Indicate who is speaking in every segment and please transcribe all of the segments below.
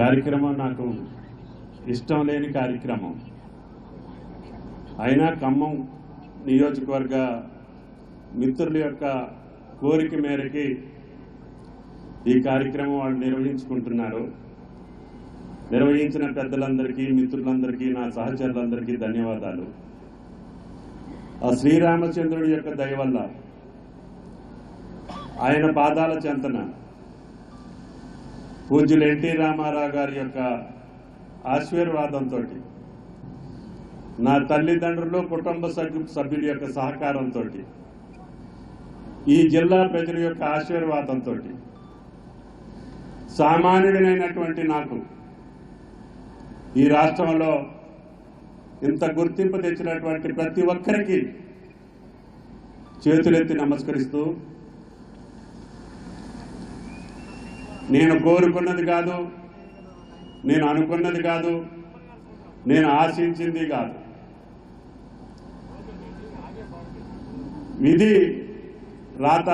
Speaker 1: కార్యక్రమం నాకు ఇష్టం లేని కార్యక్రమం అయినా ఖమ్మం నియోజకవర్గ మిత్రుల యొక్క కోరిక మేరకి ఈ కార్యక్రమం వాళ్ళు నిర్వహించుకుంటున్నారు. నిర్వహించిన పెద్దలందరికీ, మిత్రులందరికీ, నా సహచరులందరికీ ధన్యవాదాలు. ఆ శ్రీరామచంద్రుడి యొక్క దయ వల్ల, ఆయన పాదాల చెంతన పూజ్యులు ఎన్టీ రామారావు గారి యొక్క ఆశీర్వాదంతో, నా తల్లిదండ్రులు, కుటుంబ సభ్యుల యొక్క సహకారంతో, ఈ జిల్లా ప్రజల యొక్క ఆశీర్వాదంతో సామాన్యుడినైనటువంటి నాకు ఈ రాష్ట్రంలో ఇంత గుర్తింపు తెచ్చినటువంటి ప్రతి ఒక్కరికి చేతులెత్తి నమస్కరిస్తూ, నేను కోరుకున్నది కాదు, నేను అనుకున్నది కాదు, నేను ఆశించింది కాదు, విధి రాత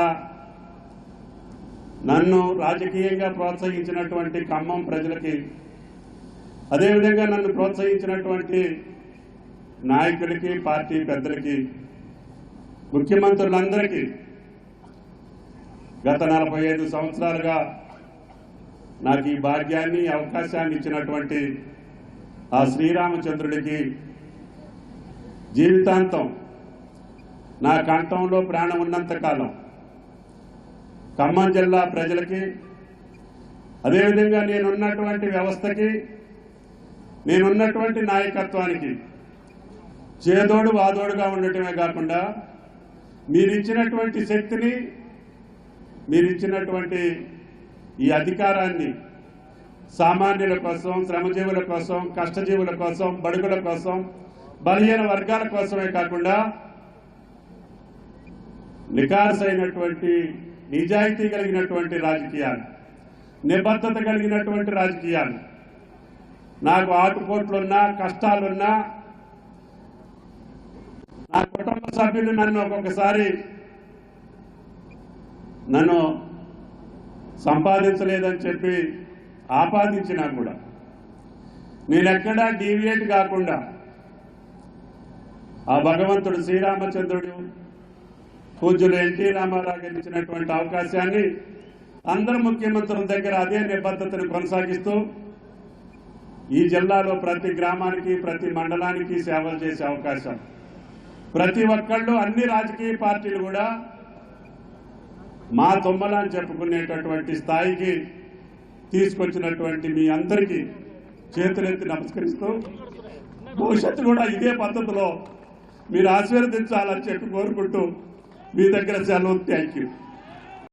Speaker 1: నన్ను రాజకీయంగా ప్రోత్సహించినటువంటి ఖమ్మం ప్రజలకి, అదేవిధంగా నన్ను ప్రోత్సహించినటువంటి నాయకులకి, పార్టీ పెద్దలకి, ముఖ్యమంత్రులందరికీ, గత 45 సంవత్సరాలుగా నాకు ఈ భాగ్యాన్ని, అవకాశాన్ని ఇచ్చినటువంటి ఆ శ్రీరామచంద్రుడికి జీవితాంతం నా కంఠంలో ప్రాణం ఉన్నంతకాలం ఖమ్మం జిల్లా ప్రజలకి, అదేవిధంగా నేనున్నటువంటి వ్యవస్థకి, నేనున్నటువంటి నాయకత్వానికి చేదోడు వాదోడుగా ఉండటమే కాకుండా, మీరిచ్చినటువంటి శక్తిని, మీరిచ్చినటువంటి ఈ అధికారాన్ని సామాన్యుల కోసం, శ్రమజీవుల కోసం, కష్టజీవుల కోసం, బడుగుల కోసం, బలహీన వర్గాల కోసమే కాకుండా నికార్సైనటువంటి, నిజాయితీ కలిగినటువంటి రాజకీయాలు, నిబద్ధత కలిగినటువంటి రాజకీయాలు, నాకు ఆటుపోట్లున్నా, కష్టాలున్నా, నా కుటుంబ సభ్యులు నన్ను ఒక్కొక్కసారి నన్ను సంపాదించలేదని చెప్పి ఆపాదించినా కూడా నేనెక్కడా డీవియేట్ కాకుండా ఆ భగవంతుడు శ్రీరామచంద్రుడు, పూజ్యులు ఎన్టీ రామారావు గారు ఇచ్చినటువంటి అవకాశాన్ని అందరు ముఖ్యమంత్రుల దగ్గర అదే నిబద్ధతను కొనసాగిస్తూ ఈ జిల్లాలో ప్రతి గ్రామానికి, ప్రతి మండలానికి సేవలు చేసే అవకాశం, ప్రతి ఒక్కళ్ళు, అన్ని రాజకీయ పార్టీలు కూడా మా తుమ్మల అని చెప్పుకునేటటువంటి స్థాయికి తీసుకొచ్చినటువంటి మీ అందరికీ చేతులెత్తి నమస్కరిస్తూ, భవిష్యత్తు కూడా ఇదే పద్ధతిలో మీరు ఆశీర్వదించాలని చెప్పి కోరుకుంటూ మీ దగ్గర సెలవు. Thank you.